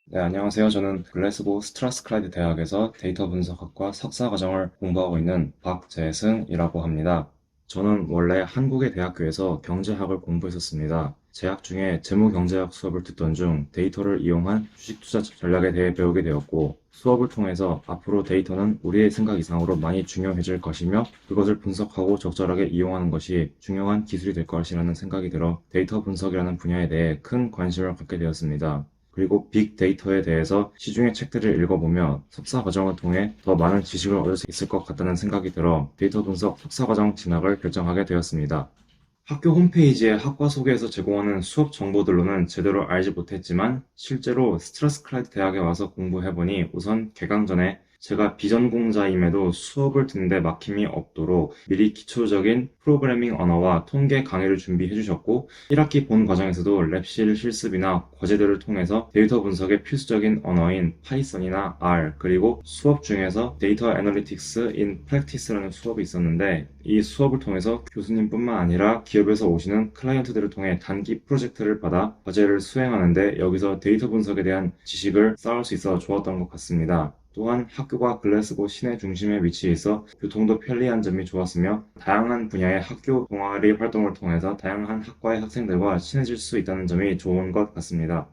네, 안녕하세요. 저는 글래스고 스트라스클라이드 대학에서 데이터 분석학과 석사 과정을 공부하고 있는 박재승이라고 합니다. 저는 원래 한국의 대학교에서 경제학을 공부했었습니다. 재학 중에 재무경제학 수업을 듣던 중 데이터를 이용한 주식 투자 전략에 대해 배우게 되었고, 수업을 통해서 앞으로 데이터는 우리의 생각 이상으로 많이 중요해질 것이며, 그것을 분석하고 적절하게 이용하는 것이 중요한 기술이 될 것이라는 생각이 들어 데이터 분석이라는 분야에 대해 큰 관심을 갖게 되었습니다. 그리고 빅데이터에 대해서 시중의 책들을 읽어보며 석사 과정을 통해 더 많은 지식을 얻을 수 있을 것 같다는 생각이 들어 데이터 분석 석사 과정 진학을 결정하게 되었습니다. 학교 홈페이지에 학과 소개에서 제공하는 수업 정보들로는 제대로 알지 못했지만 실제로 스트라스클라이드 대학에 와서 공부해보니 우선 개강 전에 제가 비전공자임에도 수업을 듣는데 막힘이 없도록 미리 기초적인 프로그래밍 언어와 통계 강의를 준비해 주셨고 1학기 본 과정에서도 랩실 실습이나 과제들을 통해서 데이터 분석의 필수적인 언어인 파이썬이나 R 그리고 수업 중에서 데이터 애널리틱스 인 프랙티스라는 수업이 있었는데 이 수업을 통해서 교수님뿐만 아니라 기업에서 오시는 클라이언트들을 통해 단기 프로젝트를 받아 과제를 수행하는데 여기서 데이터 분석에 대한 지식을 쌓을 수 있어 좋았던 것 같습니다. 또한 학교가 글래스고 시내 중심에 위치해 있어 교통도 편리한 점이 좋았으며 다양한 분야의 학교 동아리 활동을 통해서 다양한 학과의 학생들과 친해질 수 있다는 점이 좋은 것 같습니다.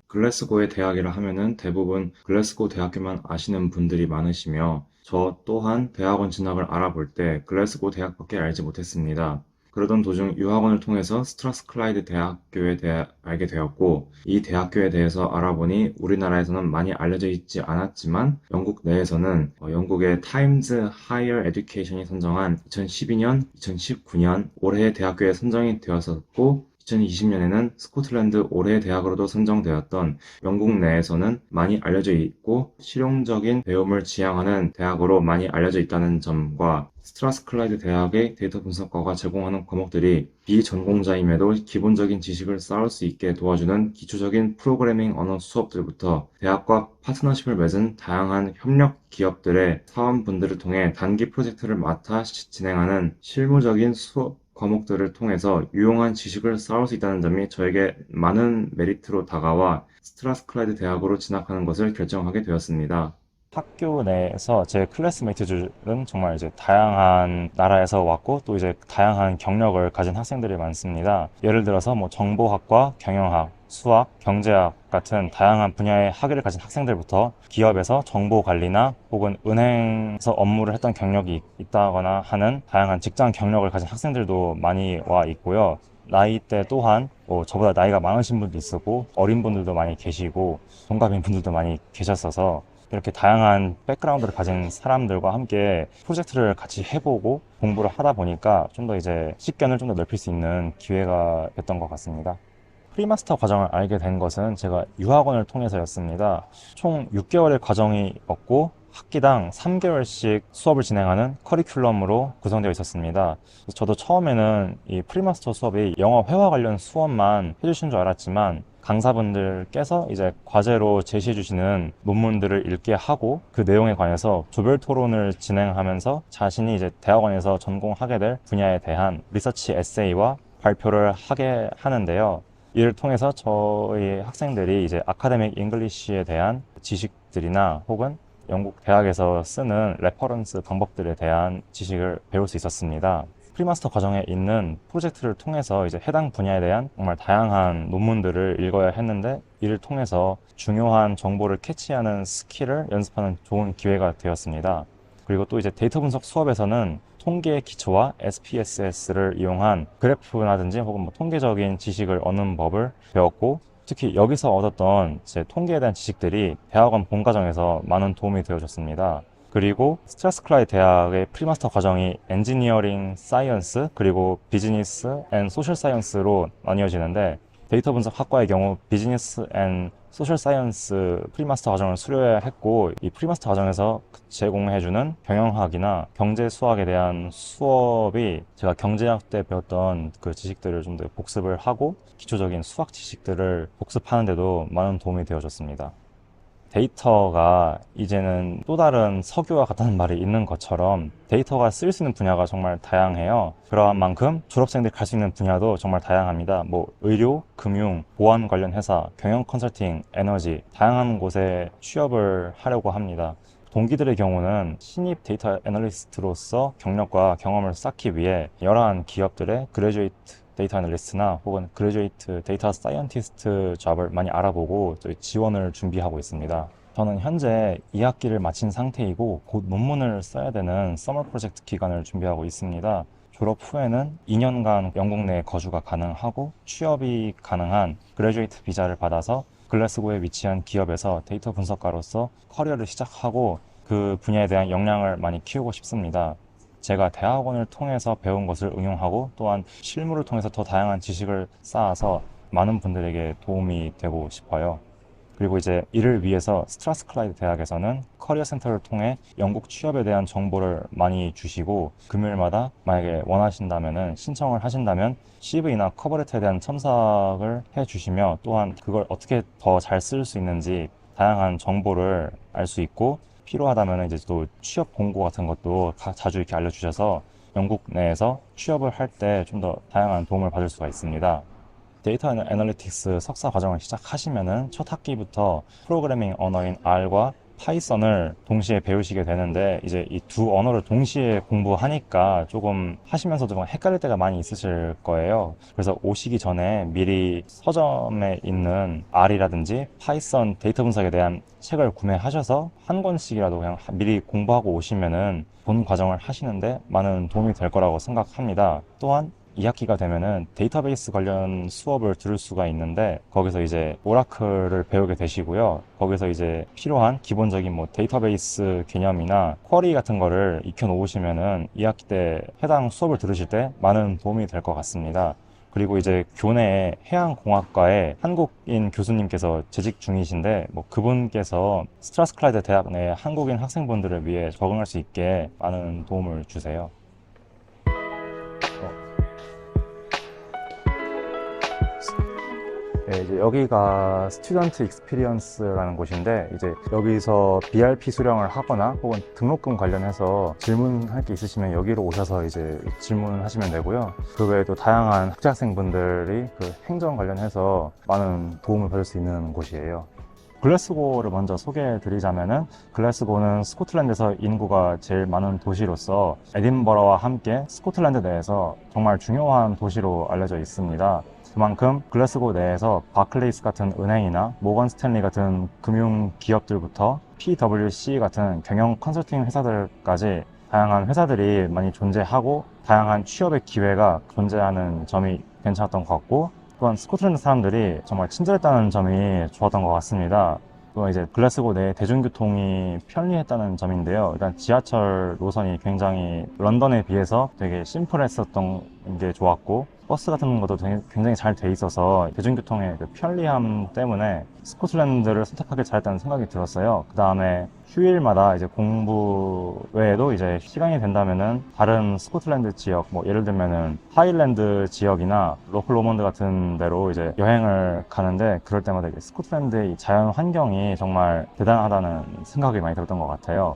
글래스고의 대학이라 하면은 대부분 글래스고 대학교만 아시는 분들이 많으시며 저 또한 대학원 진학을 알아볼 때 글래스고 대학밖에 알지 못했습니다. 그러던 도중 유학원을 통해서 스트라스클라이드 대학교에 대해 알게 되었고 이 대학교에 대해서 알아보니 우리나라에서는 많이 알려져 있지 않았지만 영국 내에서는 영국의 타임즈 하이어 에듀케이션이 선정한 2012년, 2019년 올해의 대학교에 선정이 되었었고 2020년에는 스코틀랜드 올해의 대학으로도 선정되었던 영국 내에서는 많이 알려져 있고 실용적인 배움을 지향하는 대학으로 많이 알려져 있다는 점과 스트라스클라이드 대학의 데이터 분석과가 제공하는 과목들이 비전공자임에도 기본적인 지식을 쌓을 수 있게 도와주는 기초적인 프로그래밍 언어 수업들부터 대학과 파트너십을 맺은 다양한 협력 기업들의 사원분들을 통해 단기 프로젝트를 맡아 진행하는 실무적인 수업 과목들을 통해서 유용한 지식을 쌓을 수 있다는 점이 저에게 많은 메리트로 다가와 스트라스클라이드 대학으로 진학하는 것을 결정하게 되었습니다. 학교 내에서 제 클래스메이트들은 정말 이제 다양한 나라에서 왔고 또 이제 다양한 경력을 가진 학생들이 많습니다. 예를 들어서 뭐 정보학과 경영학, 수학, 경제학 같은 다양한 분야의 학위를 가진 학생들부터 기업에서 정보 관리나 혹은 은행에서 업무를 했던 경력이 있다거나 하는 다양한 직장 경력을 가진 학생들도 많이 와 있고요. 나이대 또한 뭐 저보다 나이가 많으신 분도 있었고 어린 분들도 많이 계시고 동갑인 분들도 많이 계셨어서 이렇게 다양한 백그라운드를 가진 사람들과 함께 프로젝트를 같이 해보고 공부를 하다 보니까 좀 더 이제 식견을 좀 더 넓힐 수 있는 기회가 됐던 것 같습니다. 프리마스터 과정을 알게 된 것은 제가 유학원을 통해서였습니다. 총 6개월의 과정이었고 학기당 3개월씩 수업을 진행하는 커리큘럼으로 구성되어 있었습니다. 저도 처음에는 이 프리마스터 수업이 영어 회화 관련 수업만 해주신 줄 알았지만 강사분들께서 이제 과제로 제시해 주시는 논문들을 읽게 하고 그 내용에 관해서 조별 토론을 진행하면서 자신이 이제 대학원에서 전공하게 될 분야에 대한 리서치 에세이와 발표를 하게 하는데요. 이를 통해서 저희 학생들이 이제 아카데믹 잉글리시에 대한 지식들이나 혹은 영국 대학에서 쓰는 레퍼런스 방법들에 대한 지식을 배울 수 있었습니다. 프리마스터 과정에 있는 프로젝트를 통해서 이제 해당 분야에 대한 정말 다양한 논문들을 읽어야 했는데 이를 통해서 중요한 정보를 캐치하는 스킬을 연습하는 좋은 기회가 되었습니다. 그리고 또 이제 데이터 분석 수업에서는 통계의 기초와 SPSS를 이용한 그래프라든지 혹은 뭐 통계적인 지식을 얻는 법을 배웠고 특히 여기서 얻었던 제 통계에 대한 지식들이 대학원 본과정에서 많은 도움이 되어줬습니다. 그리고 스트라스클라이 대학의 프리마스터 과정이 엔지니어링 사이언스 그리고 비즈니스 앤 소셜 사이언스로 나뉘어지는데 데이터 분석 학과의 경우 비즈니스 앤 소셜 사이언스 프리마스터 과정을 수료해야 했고 이 프리마스터 과정에서 제공해주는 경영학이나 경제 수학에 대한 수업이 제가 경제학 때 배웠던 그 지식들을 좀 더 복습을 하고 기초적인 수학 지식들을 복습하는 데도 많은 도움이 되어줬습니다. 데이터가 이제는 또 다른 석유와 같다는 말이 있는 것처럼 데이터가 쓰일 수 있는 분야가 정말 다양해요. 그러한 만큼 졸업생들이 갈 수 있는 분야도 정말 다양합니다. 뭐 의료, 금융, 보안 관련 회사, 경영 컨설팅, 에너지 다양한 곳에 취업을 하려고 합니다. 동기들의 경우는 신입 데이터 애널리스트로서 경력과 경험을 쌓기 위해 여러한 기업들의 그레듀에이트 데이터 애널리스트나 혹은 그레듀에이트 데이터 사이언티스트 잡을 많이 알아보고 또 지원을 준비하고 있습니다. 저는 현재 2학기를 마친 상태이고 곧 논문을 써야 되는 서머 프로젝트 기간을 준비하고 있습니다. 졸업 후에는 2년간 영국 내 거주가 가능하고 취업이 가능한 그레듀에이트 비자를 받아서 글래스고에 위치한 기업에서 데이터 분석가로서 커리어를 시작하고 그 분야에 대한 역량을 많이 키우고 싶습니다. 제가 대학원을 통해서 배운 것을 응용하고 또한 실무를 통해서 더 다양한 지식을 쌓아서 많은 분들에게 도움이 되고 싶어요. 그리고 이제 이를 위해서 스트라스클라이드 대학에서는 커리어 센터를 통해 영국 취업에 대한 정보를 많이 주시고 금요일마다 만약에 원하신다면은 신청을 하신다면 CV나 커버레터에 대한 첨삭을 해 주시며 또한 그걸 어떻게 더 잘 쓸 수 있는지 다양한 정보를 알 수 있고 필요하다면 이제 또 취업 공고 같은 것도 자주 이렇게 알려주셔서 영국 내에서 취업을 할 때 좀 더 다양한 도움을 받을 수가 있습니다. 데이터 애널리틱스 석사 과정을 시작하시면은 첫 학기부터 프로그래밍 언어인 R과 파이썬을 동시에 배우시게 되는데 이제 이 두 언어를 동시에 공부하니까 조금 하시면서도 헷갈릴 때가 많이 있으실 거예요. 그래서 오시기 전에 미리 서점에 있는 R이라든지 파이썬 데이터 분석에 대한 책을 구매하셔서 한 권씩이라도 그냥 미리 공부하고 오시면은 본 과정을 하시는데 많은 도움이 될 거라고 생각합니다. 또한 2학기가 되면은 데이터베이스 관련 수업을 들을 수가 있는데 거기서 이제 오라클을 배우게 되시고요. 거기서 이제 필요한 기본적인 뭐 데이터베이스 개념이나 쿼리 같은 거를 익혀 놓으시면은 2학기 때 해당 수업을 들으실 때 많은 도움이 될 것 같습니다. 그리고 이제 교내에 해양공학과에 한국인 교수님께서 재직 중이신데 뭐 그분께서 스트라스클라이드 대학 내 한국인 학생분들을 위해 적응할 수 있게 많은 도움을 주세요. 네, 이제 여기가 스튜던트 익스피리언스라는 곳인데 이제 여기서 BRP 수령을 하거나 혹은 등록금 관련해서 질문할 게 있으시면 여기로 오셔서 이제 질문하시면 되고요. 그 외에도 다양한 학자학생분들이 그 행정 관련해서 많은 도움을 받을 수 있는 곳이에요. 글래스고를 먼저 소개해 드리자면은 글래스고는 스코틀랜드에서 인구가 제일 많은 도시로서 에딘버러와 함께 스코틀랜드 내에서 정말 중요한 도시로 알려져 있습니다. 그만큼 글래스고 내에서 바클레이스 같은 은행이나 모건 스탠리 같은 금융 기업들부터 PwC 같은 경영 컨설팅 회사들까지 다양한 회사들이 많이 존재하고 다양한 취업의 기회가 존재하는 점이 괜찮았던 것 같고 또한 스코틀랜드 사람들이 정말 친절했다는 점이 좋았던 것 같습니다. 또 이제 글래스고 내 대중교통이 편리했다는 점인데요. 일단 지하철 노선이 굉장히 런던에 비해서 되게 심플했었던 게 좋았고 버스 같은 것도 굉장히 잘 돼 있어서 대중교통의 그 편리함 때문에 스코틀랜드를 선택하길 잘했다는 생각이 들었어요. 그 다음에 휴일마다 이제 공부 외에도 이제 시간이 된다면은 다른 스코틀랜드 지역, 뭐 예를 들면은 하일랜드 지역이나 로컬 로먼드 같은 데로 이제 여행을 가는데 그럴 때마다 스코틀랜드의 이 자연 환경이 정말 대단하다는 생각이 많이 들었던 것 같아요.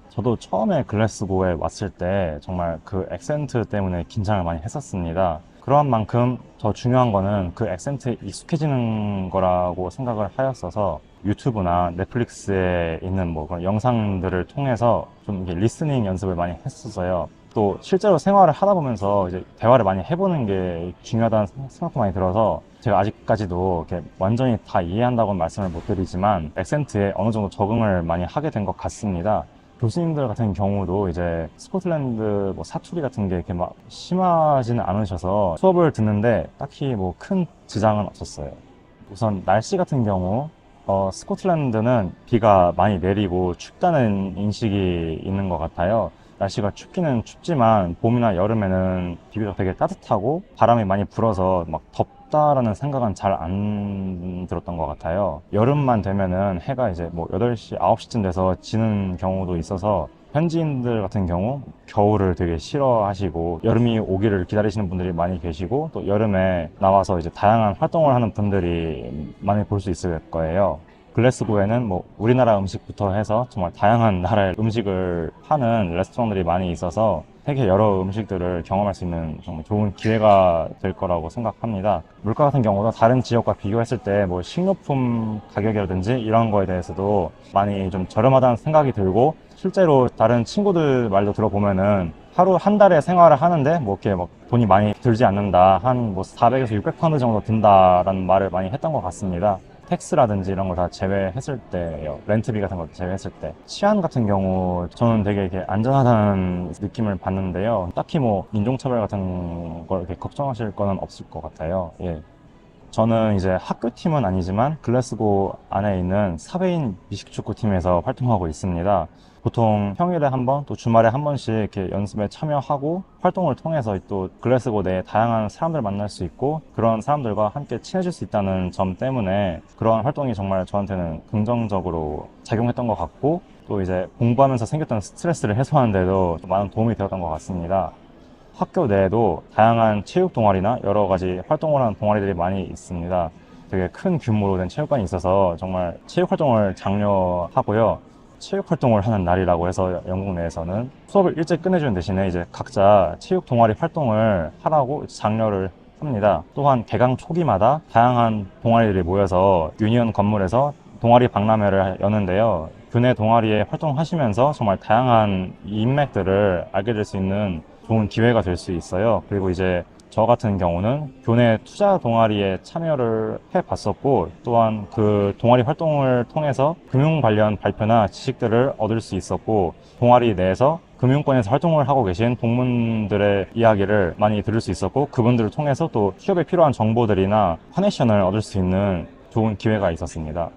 저도 처음에 글래스고에 왔을 때 정말 그 액센트 때문에 긴장을 많이 했었습니다. 그러한 만큼 더 중요한 거는 그 액센트에 익숙해지는 거라고 생각을 하였어서 유튜브나 넷플릭스에 있는 뭐 그런 영상들을 통해서 좀 이게 리스닝 연습을 많이 했었어요. 또 실제로 생활을 하다 보면서 이제 대화를 많이 해보는 게 중요하다는 생각도 많이 들어서 제가 아직까지도 이렇게 완전히 다 이해한다고는 말씀을 못 드리지만 액센트에 어느 정도 적응을 많이 하게 된 것 같습니다. 교수님들 같은 경우도 이제 스코틀랜드 뭐 사투리 같은 게 이렇게 막 심하지는 않으셔서 수업을 듣는데 딱히 뭐 큰 지장은 없었어요. 우선 날씨 같은 경우 스코틀랜드는 비가 많이 내리고 춥다는 인식이 있는 것 같아요. 날씨가 춥기는 춥지만 봄이나 여름에는 비교적 되게 따뜻하고 바람이 많이 불어서 막 덥다라는 생각은 잘 안 들었던 것 같아요. 여름만 되면은 해가 이제 뭐 8시, 9시쯤 돼서 지는 경우도 있어서 현지인들 같은 경우 겨울을 되게 싫어하시고 여름이 오기를 기다리시는 분들이 많이 계시고 또 여름에 나와서 이제 다양한 활동을 하는 분들이 많이 볼 수 있을 거예요. 글래스고에는 뭐 우리나라 음식부터 해서 정말 다양한 나라의 음식을 하는 레스토랑들이 많이 있어서 세계 여러 음식들을 경험할 수 있는 정말 좋은 기회가 될 거라고 생각합니다. 물가 같은 경우도 다른 지역과 비교했을 때 뭐 식료품 가격이라든지 이런 거에 대해서도 많이 좀 저렴하다는 생각이 들고, 실제로 다른 친구들 말도 들어보면은 하루 한 달에 생활을 하는데 뭐 이렇게 막 돈이 많이 들지 않는다, 한 뭐 400에서 600파운드 정도 든다라는 말을 많이 했던 것 같습니다. 텍스라든지 이런 걸 다 제외했을 때요. 렌트비 같은 거 제외했을 때. 치안 같은 경우 저는 되게 이렇게 안전하다는 느낌을 받는데요. 딱히 뭐 인종차별 같은 걸 이렇게 걱정하실 거는 없을 것 같아요. 예. 저는 이제 학교팀은 아니지만 글래스고 안에 있는 사회인 미식축구팀에서 활동하고 있습니다. 보통 평일에 한 번, 또 주말에 한 번씩 이렇게 연습에 참여하고 활동을 통해서 또 글래스고 내에 다양한 사람들 만날 수 있고 그런 사람들과 함께 친해질 수 있다는 점 때문에 그런 활동이 정말 저한테는 긍정적으로 작용했던 것 같고, 또 이제 공부하면서 생겼던 스트레스를 해소하는 데도 많은 도움이 되었던 것 같습니다. 학교 내에도 다양한 체육 동아리나 여러 가지 활동을 하는 동아리들이 많이 있습니다. 되게 큰 규모로 된 체육관이 있어서 정말 체육 활동을 장려하고요. 체육 활동을 하는 날이라고 해서 영국 내에서는 수업을 일찍 끝내주는 대신에 이제 각자 체육 동아리 활동을 하라고 장려를 합니다. 또한 개강 초기마다 다양한 동아리들이 모여서 유니언 건물에서 동아리 박람회를 여는데요. 교내 동아리에 활동하시면서 정말 다양한 인맥들을 알게 될 수 있는 좋은 기회가 될 수 있어요. 그리고 이제 저 같은 경우는 교내 투자 동아리에 참여를 해봤었고, 또한 그 동아리 활동을 통해서 금융 관련 발표나 지식들을 얻을 수 있었고, 동아리 내에서 금융권에서 활동을 하고 계신 동문들의 이야기를 많이 들을 수 있었고, 그분들을 통해서 또 취업에 필요한 정보들이나 커넥션을 얻을 수 있는 좋은 기회가 있었습니다.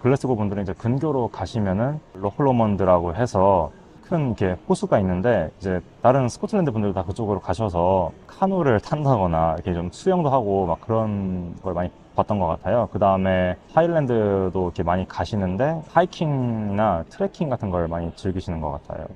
글래스고 분들은 이제 근교로 가시면은 로홀로먼드라고 해서 큰 이렇게 호수가 있는데, 이제 다른 스코틀랜드 분들 다 그쪽으로 가셔서 카누를 탄다거나 이렇게 좀 수영도 하고 막 그런 걸 많이 봤던 것 같아요. 그 다음에 하일랜드도 이렇게 많이 가시는데 하이킹이나 트레킹 같은 걸 많이 즐기시는 것 같아요.